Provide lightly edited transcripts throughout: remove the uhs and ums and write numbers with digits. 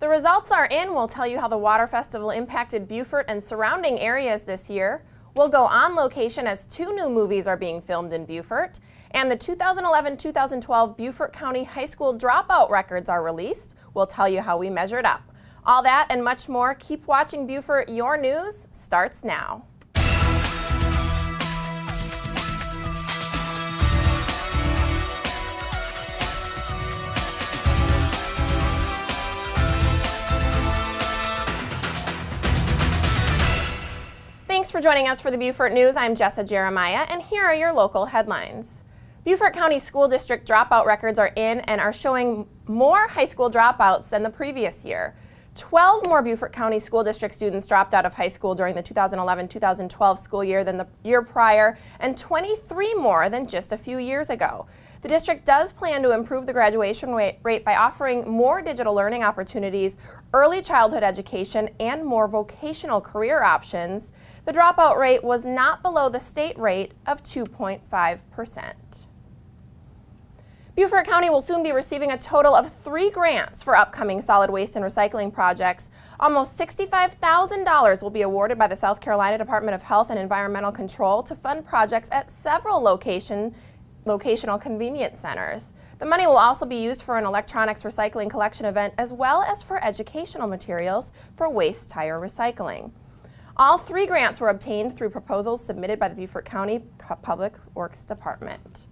The results are in. We'll tell you how the Water Festival impacted Beaufort and surrounding areas this year. We'll go on location as 2 new movies are being filmed in Beaufort. And the 2011-2012 Beaufort County High School dropout records are released. We'll tell you how we measured up. All that and much more. Keep watching Beaufort. Your news starts now. Thanks for joining us for the Beaufort News. I'm Jessa Jeremiah, and here are your local headlines. Beaufort County School District dropout records are in and are showing more high school dropouts than the previous year. 12 more Beaufort County School District students dropped out of high school during the 2011-2012 school year than the year prior, and 23 more than just a few years ago. The district does plan to improve the graduation rate by offering more digital learning opportunities, early childhood education, and more vocational career options. The dropout rate was not below the state rate of 2.5%. Beaufort County will soon be receiving a total of 3 grants for upcoming solid waste and recycling projects. Almost $65,000 will be awarded by the South Carolina Department of Health and Environmental Control to fund projects at several locational convenience centers. The money will also be used for an electronics recycling collection event as well as for educational materials for waste tire recycling. All 3 grants were obtained through proposals submitted by the Beaufort County Public Works Department.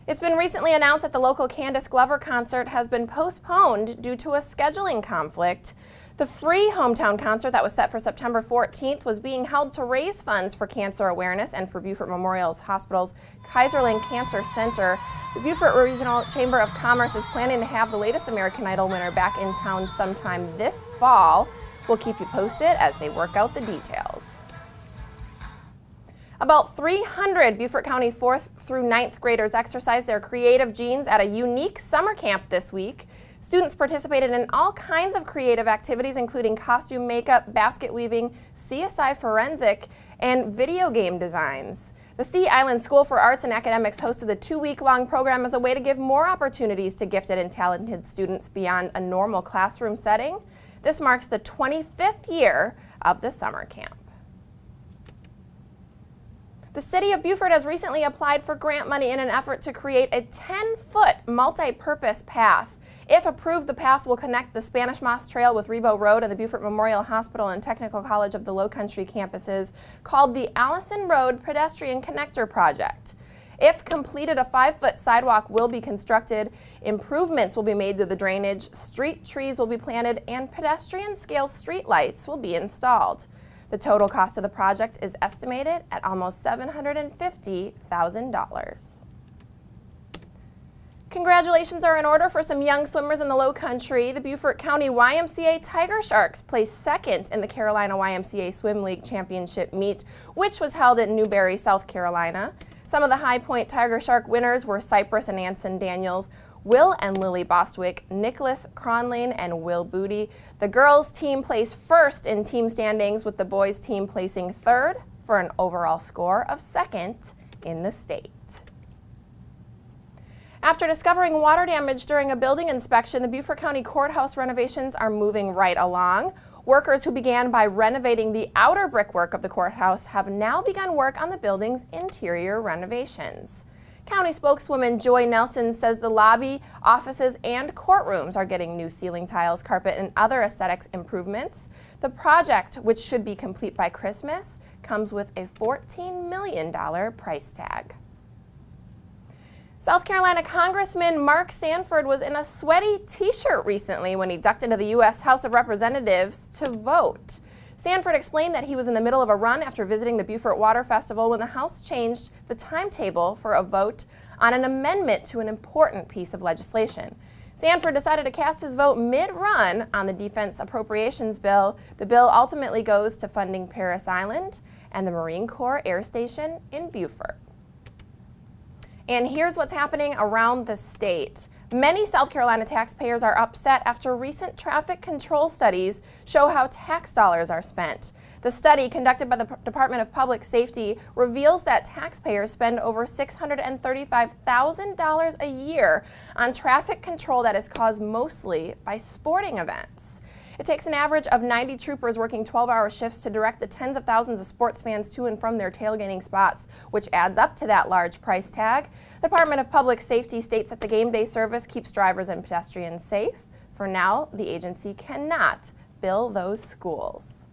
It's been recently announced that the local Candace Glover concert has been postponed due to a scheduling conflict. The free hometown concert that was set for September 14th was being held to raise funds for cancer awareness and for Beaufort Memorial Hospital's Kaiserling Cancer Center. The Beaufort Regional Chamber of Commerce is planning to have the latest American Idol winner back in town sometime this fall. We'll keep you posted as they work out the details. About 300 Beaufort County 4th through 9th graders exercised their creative genes at a unique summer camp this week. Students participated in all kinds of creative activities, including costume makeup, basket weaving, CSI forensic, and video game designs. The Sea Island School for Arts and Academics hosted the 2-week-long program as a way to give more opportunities to gifted and talented students beyond a normal classroom setting. This marks the 25th year of the summer camp. The City of Beaufort has recently applied for grant money in an effort to create a 10-foot multi-purpose path. If approved, the path will connect the Spanish Moss Trail with Rebo Road and the Beaufort Memorial Hospital and Technical College of the Lowcountry campuses, called the Allison Road Pedestrian Connector Project. If completed, a 5-foot sidewalk will be constructed, improvements will be made to the drainage, street trees will be planted, and pedestrian-scale street lights will be installed. The total cost of the project is estimated at almost $750,000. Congratulations are in order for some young swimmers in the Lowcountry. The Beaufort County YMCA Tiger Sharks placed 2nd in the Carolina YMCA Swim League Championship meet, which was held in Newberry, South Carolina. Some of the High Point Tiger Shark winners were Cypress and Anson Daniels, Will and Lily Bostwick, Nicholas Cronlane, and Will Booty. The girls' team placed 1st in team standings, with the boys' team placing 3rd for an overall score of 2nd in the state. After discovering water damage during a building inspection, the Beaufort County Courthouse renovations are moving right along. Workers who began by renovating the outer brickwork of the courthouse have now begun work on the building's interior renovations. County spokeswoman Joy Nelson says the lobby, offices, and courtrooms are getting new ceiling tiles, carpet, and other aesthetics improvements. The project, which should be complete by Christmas, comes with a $14 million price tag. South Carolina Congressman Mark Sanford was in a sweaty t-shirt recently when he ducked into the U.S. House of Representatives to vote. Sanford explained that he was in the middle of a run after visiting the Beaufort Water Festival when the House changed the timetable for a vote on an amendment to an important piece of legislation. Sanford decided to cast his vote mid-run on the Defense Appropriations Bill. The bill ultimately goes to funding Parris Island and the Marine Corps Air Station in Beaufort. And here's what's happening around the state. Many South Carolina taxpayers are upset after recent traffic control studies show how tax dollars are spent. The study conducted by the Department of Public Safety reveals that taxpayers spend over $635,000 a year on traffic control that is caused mostly by sporting events. It takes an average of 90 troopers working 12-hour shifts to direct the tens of thousands of sports fans to and from their tailgating spots, which adds up to that large price tag. The Department of Public Safety states that the game day service keeps drivers and pedestrians safe. For now, the agency cannot bill those schools.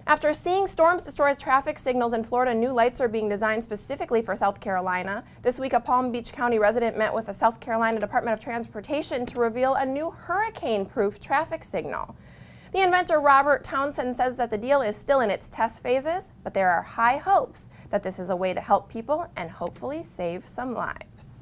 After seeing storms destroy traffic signals in Florida, new lights are being designed specifically for South Carolina. This week, a Palm Beach County resident met with the South Carolina Department of Transportation to reveal a new hurricane-proof traffic signal. The inventor, Robert Townsend, says that the deal is still in its test phases, but there are high hopes that this is a way to help people and hopefully save some lives.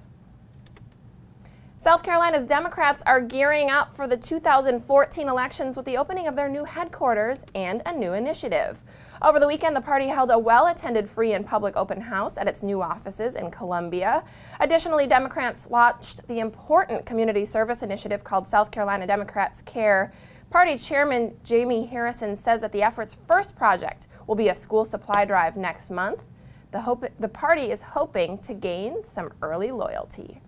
South Carolina's Democrats are gearing up for the 2014 elections with the opening of their new headquarters and a new initiative. Over the weekend, the party held a well-attended free and public open house at its new offices in Columbia. Additionally, Democrats launched the important community service initiative called South Carolina Democrats Care. Party Chairman Jaime Harrison says that the effort's first project will be a school supply drive next month. The party is hoping to gain some early loyalty.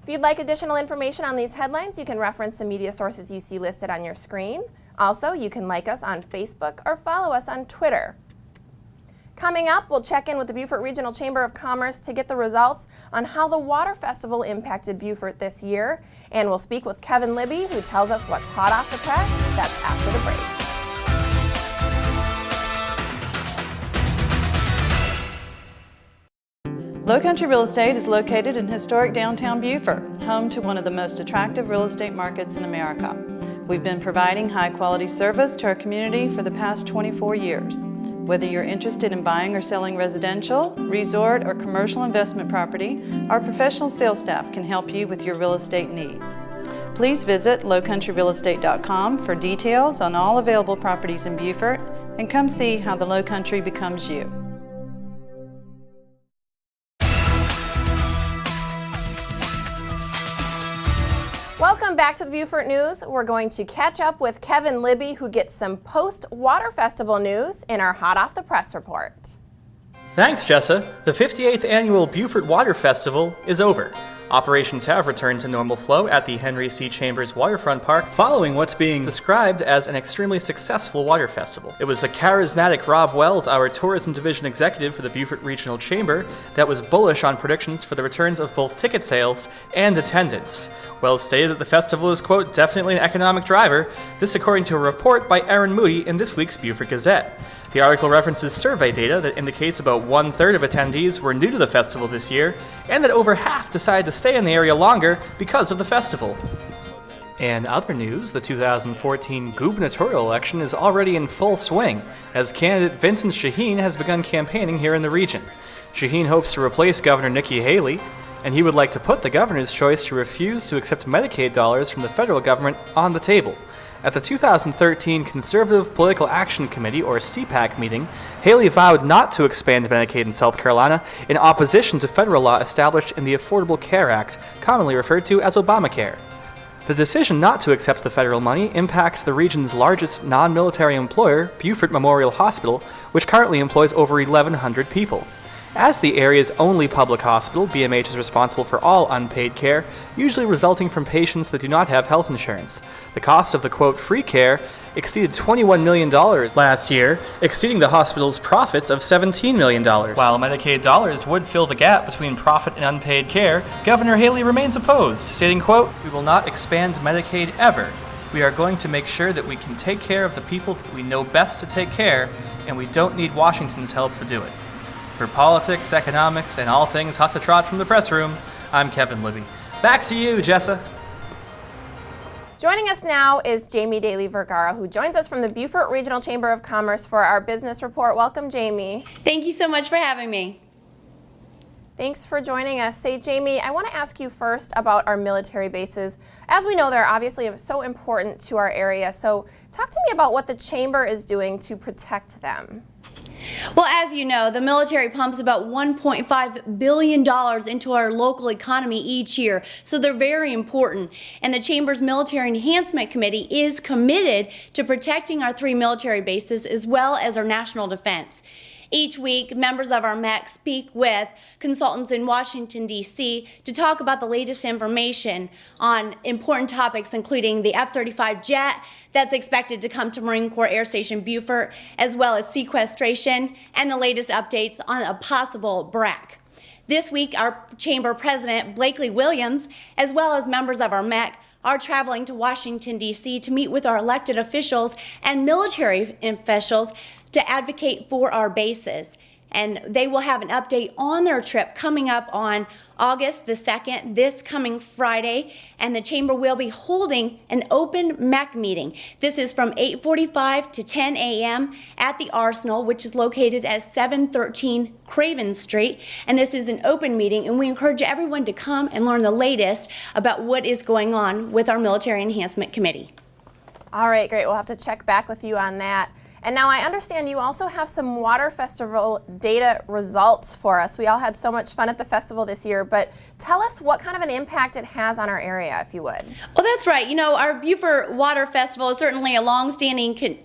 If you'd like additional information on these headlines, you can reference the media sources you see listed on your screen. Also, you can like us on Facebook or follow us on Twitter. Coming up, we'll check in with the Beaufort Regional Chamber of Commerce to get the results on how the Water Festival impacted Beaufort this year. And we'll speak with Kevin Libby, who tells us what's hot off the press. That's after the break. Lowcountry Real Estate is located in historic downtown Beaufort, home to one of the most attractive real estate markets in America. We've been providing high-quality service to our community for the past 24 years. Whether you're interested in buying or selling residential, resort, or commercial investment property, our professional sales staff can help you with your real estate needs. Please visit lowcountryrealestate.com for details on all available properties in Beaufort and come see how the Lowcountry becomes you. Welcome back to the Beaufort News. We're going to catch up with Kevin Libby, who gets some post-Water Festival news in our Hot Off the Press report. Thanks, Jessa. The 58th annual Beaufort Water Festival is over. Operations have returned to normal flow at the Henry C. Chambers Waterfront Park following what's being described as an extremely successful water festival. It was the charismatic Rob Wells, our tourism division executive for the Beaufort Regional Chamber, that was bullish on predictions for the returns of both ticket sales and attendance. Wells stated that the festival is, quote, definitely an economic driver, this according to a report by Aaron Moody in this week's Beaufort Gazette. The article references survey data that indicates about 1/3 of attendees were new to the festival this year, and that over half decided to stay in the area longer because of the festival. In other news, the 2014 gubernatorial election is already in full swing, as candidate Vincent Shaheen has begun campaigning here in the region. Shaheen hopes to replace Governor Nikki Haley, and he would like to put the governor's choice to refuse to accept Medicaid dollars from the federal government on the table. At the 2013 Conservative Political Action Committee, or CPAC, meeting, Haley vowed not to expand Medicaid in South Carolina in opposition to federal law established in the Affordable Care Act, commonly referred to as Obamacare. The decision not to accept the federal money impacts the region's largest non-military employer, Beaufort Memorial Hospital, which currently employs over 1,100 people. As the area's only public hospital, BMH is responsible for all unpaid care, usually resulting from patients that do not have health insurance. The cost of the, quote, free care exceeded $21 million last year, exceeding the hospital's profits of $17 million. While Medicaid dollars would fill the gap between profit and unpaid care, Governor Haley remains opposed, stating, quote, we will not expand Medicaid ever. We are going to make sure that we can take care of the people that we know best to take care, and we don't need Washington's help to do it. For politics, economics, and all things hot to trot from the press room, I'm Kevin Libby. Back to you, Jessa. Joining us now is Jaime Dailey-Vergara, who joins us from the Beaufort Regional Chamber of Commerce for our business report. Welcome, Jaime. Thank you so much for having me. Thanks for joining us. Say, Jaime, I want to ask you first about our military bases. As we know, they're obviously so important to our area, so talk to me about what the Chamber is doing to protect them. Well, as you know, the military pumps about $1.5 billion into our local economy each year, so they're very important. And the Chamber's Military Enhancement Committee is committed to protecting our 3 military bases as well as our national defense. Each week, members of our MEC speak with consultants in Washington, D.C. to talk about the latest information on important topics, including the F-35 jet that's expected to come to Marine Corps Air Station Beaufort, as well as sequestration and the latest updates on a possible BRAC. This week, our Chamber President, Blakely Williams, as well as members of our MEC, are traveling to Washington, D.C. to meet with our elected officials and military officials to advocate for our bases. And they will have an update on their trip coming up on August the 2nd, this coming Friday, and the Chamber will be holding an open MEC meeting. This is from 8:45 to 10 a.m. at the Arsenal, which is located at 713 Craven Street. And this is an open meeting, and we encourage everyone to come and learn the latest about what is going on with our Military Enhancement Committee. All right, great. We'll have to check back with you on that. And now I understand you also have some Water Festival data results for us. We all had so much fun at the festival this year, but tell us what kind of an impact it has on our area, if you would. Well, that's right. You know, our Beaufort Water Festival is certainly a long-standing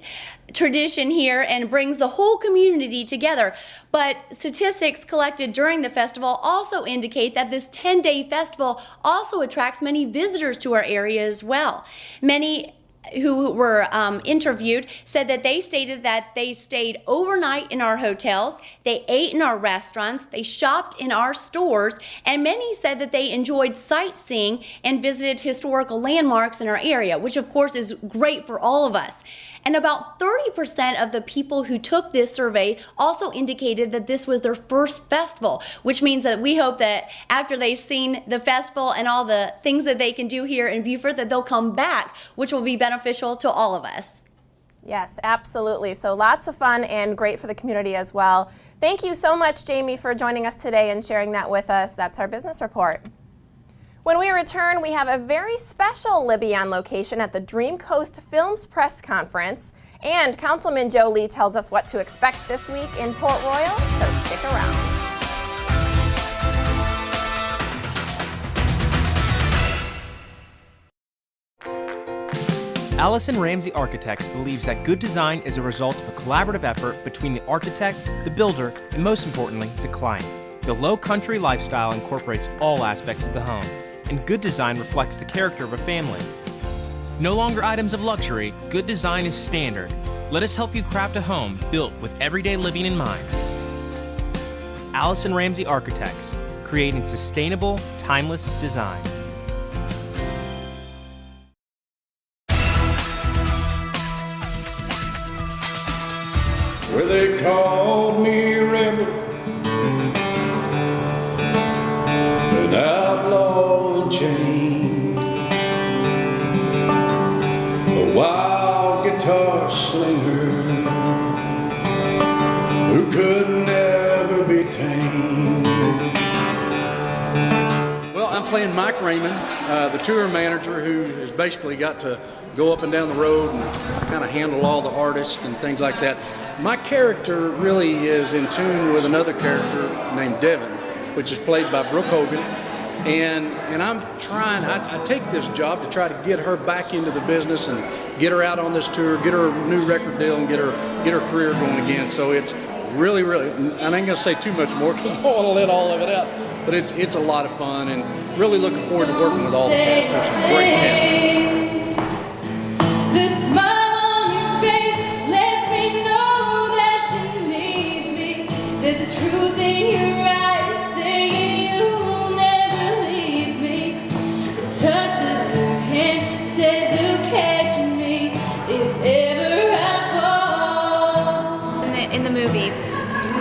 tradition here and brings the whole community together. But statistics collected during the festival also indicate that this 10-day festival also attracts many visitors to our area as well. Many who were interviewed said that they stated that they stayed overnight in our hotels, they ate in our restaurants, they shopped in our stores, and many said that they enjoyed sightseeing and visited historical landmarks in our area, which of course is great for all of us. And about 30% of the people who took this survey also indicated that this was their first festival, which means that we hope that after they've seen the festival and all the things that they can do here in Beaufort, that they'll come back, which will be beneficial to all of us. Yes, absolutely. So lots of fun and great for the community as well. Thank you so much, Jaime, for joining us today and sharing that with us. That's our business report. When we return, we have a very special Libby on location at the Dream Coast Films Press Conference, and Councilman Joe Lee tells us what to expect this week in Port Royal, so stick around. Allison Ramsey Architects believes that good design is a result of a collaborative effort between the architect, the builder, and most importantly, the client. The Lowcountry lifestyle incorporates all aspects of the home, and good design reflects the character of a family. No longer items of luxury, good design is standard. Let us help you craft a home built with everyday living in mind. Allison Ramsey Architects, creating sustainable, timeless design. Well, they called me a rebel, an outlaw and chained, a wild guitar slinger who could never be tamed. Well, I'm playing Mike Raymond, the tour manager who has basically got to go up and down the road and kind of handle all the artists and things like that. My character really is in tune with another character named Devin, which is played by Brooke Hogan. And I'm trying, I take this job to try to get her back into the business and get her out on this tour, get her a new record deal, and get her career going again. So it's really, I ain't gonna say too much more because I don't want to let all of it out, but it's a lot of fun and really looking forward to working with all the cast. There's some great cast members. There's a truth in your eyes saying you'll never leave me. The touch of your hand says you'll catch me if ever I fall. In the movie,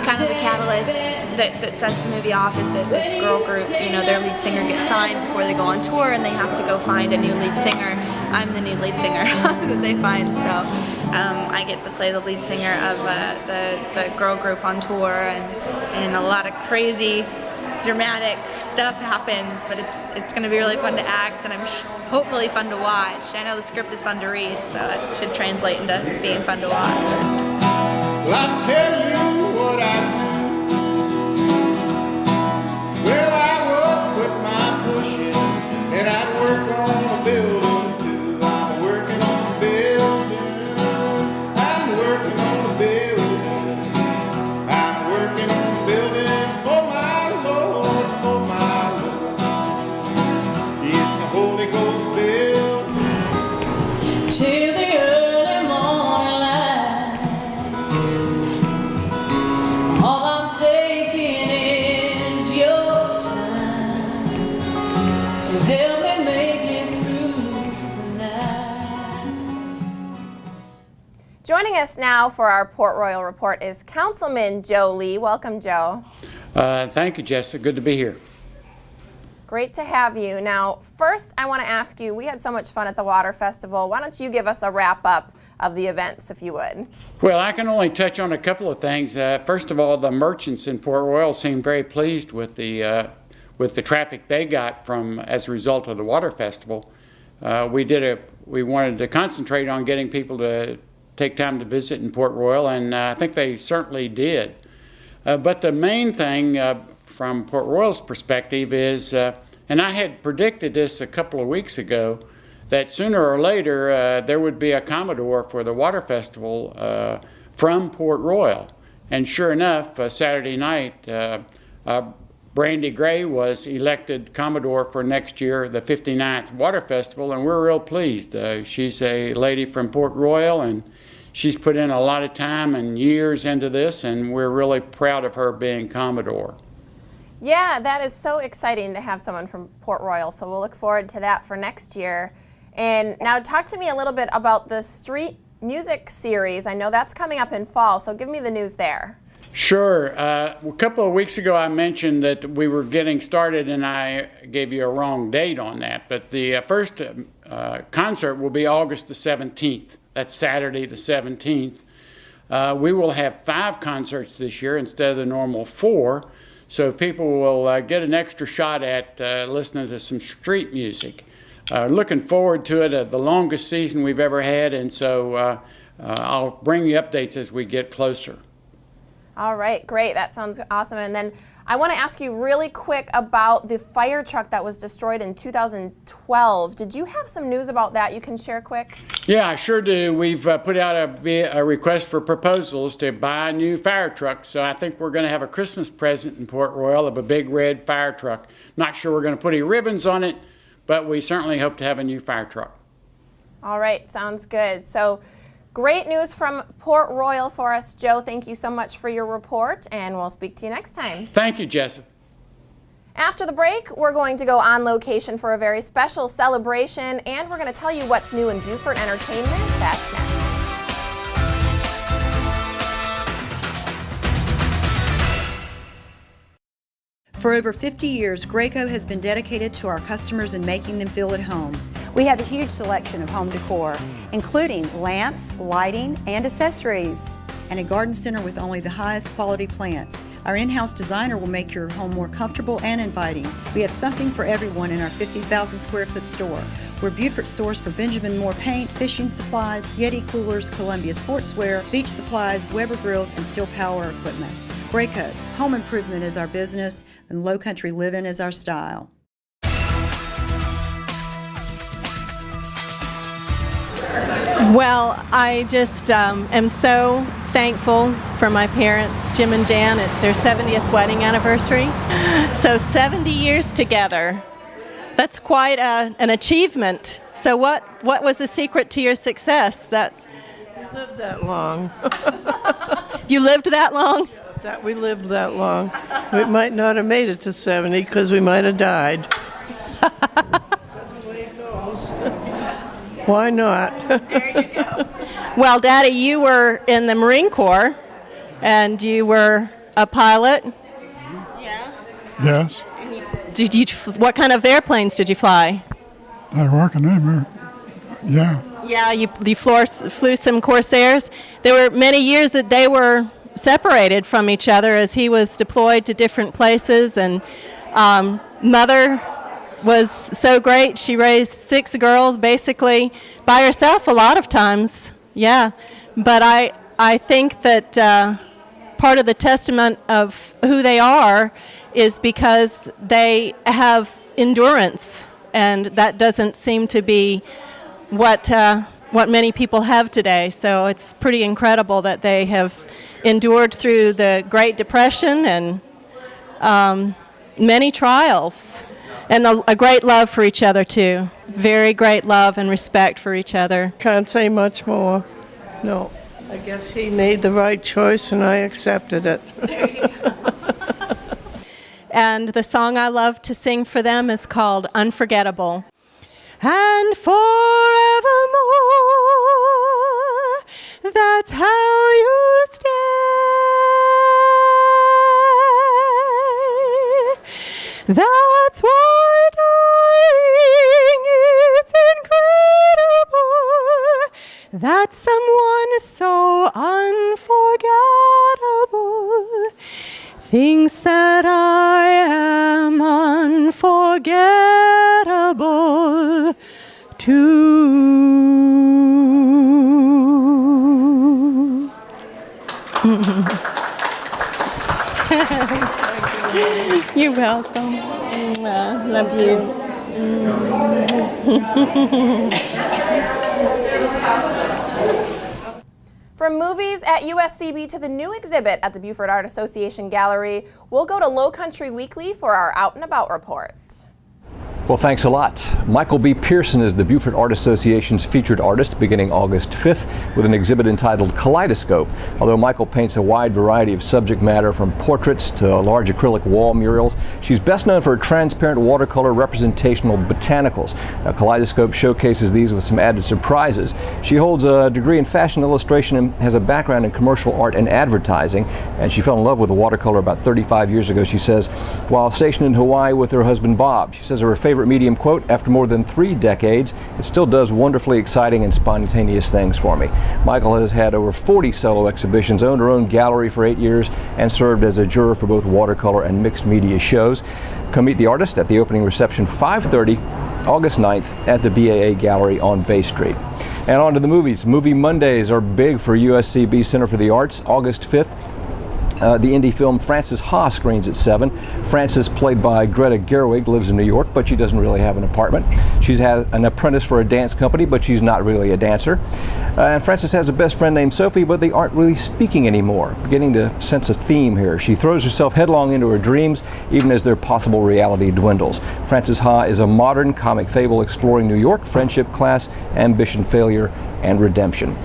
kind of the catalyst that sets the movie off is that this girl group, you know, their lead singer gets signed before they go on tour and they have to go find a new lead singer. I'm the new lead singer that they find, so I get to play the lead singer of the girl group on tour, and a lot of crazy, dramatic stuff happens, but it's going to be really fun to act, and I'm hopefully fun to watch. I know the script is fun to read, so it should translate into being fun to watch. Well, I tell you what I do. Well, I would quit my pushing and I'd work on a building too. I'm working on a building. I'm working on a building. I'm working on a building for my Lord, for my Lord. It's a Holy Ghost building. Till the early morning light, all I'm taking is your time. So help me make it through the night. Joining us now for our Port Royal report is Councilman Joe Lee. Welcome, Joe. Thank you, Jessa. Good to be here. Great to have you. Now, first I want to ask you, we had so much fun at the Water Festival. Why don't you give us a wrap-up of the events, if you would? Well, I can only touch on a couple of things. First of all, the merchants in Port Royal seemed very pleased with the traffic they got from as a result of the Water Festival. We wanted to concentrate on getting people to take time to visit in Port Royal, and I think they certainly did. But the main thing from Port Royal's perspective is, and I had predicted this a couple of weeks ago, that sooner or later there would be a Commodore for the Water Festival from Port Royal. And sure enough, Saturday night, Brandy Gray was elected Commodore for next year, the 59th Water Festival, and we're real pleased. She's a lady from Port Royal, and she's put in a lot of time and years into this, and we're really proud of her being Commodore. Yeah, that is so exciting to have someone from Port Royal, so we'll look forward to that for next year. And now talk to me a little bit about the street music series. I know that's coming up in fall, so give me the news there. Sure. A couple of weeks ago I mentioned that we were getting started, and I gave you a wrong date on that. But the first concert will be August the 17th. That's Saturday the 17th. We will have 5 concerts this year instead of the normal 4. So people will get an extra shot at listening to some street music. Looking forward to it, the longest season we've ever had, and so I'll bring you updates as we get closer. All right, great. That sounds awesome. And then I want to ask you really quick about the fire truck that was destroyed in 2012. Did you have some news about that you can share quick? Yeah, I sure do. We've put out a request for proposals to buy a new fire truck. So I think we're going to have a Christmas present in Port Royal of a big red fire truck. Not sure we're going to put any ribbons on it, but we certainly hope to have a new fire truck. All right, sounds good. So great news from Port Royal for us, Joe. Thank you so much for your report, and we'll speak to you next time. Thank you, Jessa. After the break, we're going to go on location for a very special celebration, and we're going to tell you what's new in Beaufort entertainment. That's next. For over 50 years, Graco has been dedicated to our customers and making them feel at home. We have a huge selection of home decor, including lamps, lighting, and accessories. And a garden center with only the highest quality plants. Our in-house designer will make your home more comfortable and inviting. We have something for everyone in our 50,000 square foot store. We're Beaufort source for Benjamin Moore paint, fishing supplies, Yeti coolers, Columbia sportswear, beach supplies, Weber grills, and steel power equipment. Graco, home improvement is our business, and Lowcountry living is our style. Well, I just am so thankful for my parents, Jim and Jan. It's their 70th wedding anniversary. So 70 years together. That's quite an achievement. So what was the secret to your success? That lived that long. You lived that long? That we lived that long. We might not have made it to 70 because we might have died. That's the way it goes. Why not? There you go. Well, Daddy, you were in the Marine Corps, and you were a pilot. Yeah. Yes. What kind of airplanes did you fly? I work in them. Yeah. Yeah, you flew some Corsairs. There were many years that they were separated from each other as he was deployed to different places, and Mother was so great. She raised 6 girls basically by herself a lot of times. Yeah, but I think that part of the testament of who they are is because they have endurance, and that doesn't seem to be what many people have today. So it's pretty incredible that they have endured through the Great Depression and many trials, and a great love for each other too. Very great love and respect for each other. Can't say much more. No. I guess he made the right choice and I accepted it. And the song I love to sing for them is called Unforgettable. And forevermore, that's how you stay. That's why, darling, it's incredible that someone so unforgettable thinks that I am unforgettable too. You're welcome. Love you. From movies at USCB to the new exhibit at the Beaufort Art Association Gallery, we'll go to Lowcountry Weekly for our Out and About report. Well, thanks a lot. Michael B. Pearson is the Beaufort Art Association's featured artist beginning August 5th with an exhibit entitled Kaleidoscope. Although Michael paints a wide variety of subject matter from portraits to large acrylic wall murals, she's best known for her transparent watercolor representational botanicals. Now, Kaleidoscope showcases these with some added surprises. She holds a degree in fashion illustration and has a background in commercial art and advertising, and she fell in love with the watercolor about 35 years ago, she says, while stationed in Hawaii with her husband Bob. She says her favorite medium, quote, after more than 3 decades, it still does wonderfully exciting and spontaneous things for me. Michael has had over 40 solo exhibitions, owned her own gallery for 8 years, and served as a juror for both watercolor and mixed media shows. Come meet the artist at the opening reception 5:30, August 9th at the BAA Gallery on Bay Street. And on to the movies. Movie Mondays are big for USCB Center for the Arts. August 5th, the indie film Frances Ha screens at 7. Frances, played by Greta Gerwig, lives in New York, but she doesn't really have an apartment. She's had an apprentice for a dance company, but she's not really a dancer. And Frances has a best friend named Sophie, but they aren't really speaking anymore. Beginning to sense a theme here. She throws herself headlong into her dreams, even as their possible reality dwindles. Frances Ha is a modern comic fable exploring New York, friendship, class, ambition, failure, and redemption.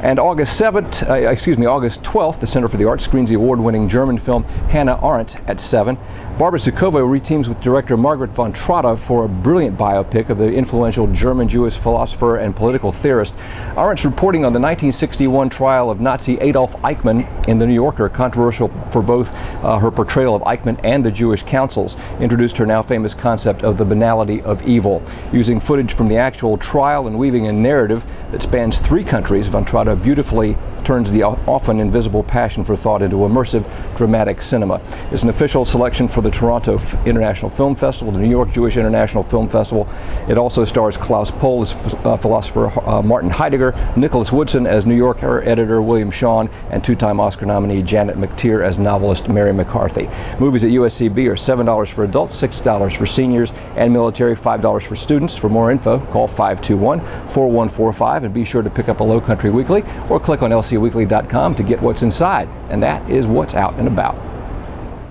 And August 12th, the Center for the Arts screens the award-winning German film Hannah Arendt at 7. Barbara Sukovo reteams with director Margaret von Trotta for a brilliant biopic of the influential German Jewish philosopher and political theorist. Arendt's reporting on the 1961 trial of Nazi Adolf Eichmann in The New Yorker, controversial for both her portrayal of Eichmann and the Jewish councils, introduced her now famous concept of the banality of evil. Using footage from the actual trial and weaving a narrative that spans 3 countries, von Trotta beautifully turns the often invisible passion for thought into immersive, dramatic cinema. It's an official selection for the Toronto International Film Festival, the New York Jewish International Film Festival. It also stars Klaus Pohl as philosopher Martin Heidegger, Nicholas Woodson as New Yorker editor William Shawn, and 2-time Oscar nominee Janet McTeer as novelist Mary McCarthy. Movies at USCB are $7 for adults, $6 for seniors and military, $5 for students. For more info, call 521-4145 and be sure to pick up a Lowcountry Weekly or click on lcweekly.com to get what's inside. And that is what's out and about.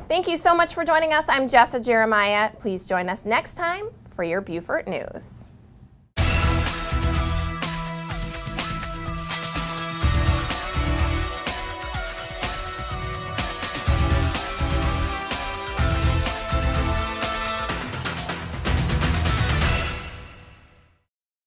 Thank you so much for joining us. I'm Jessa Jeremiah. Please join us next time for your Beaufort News.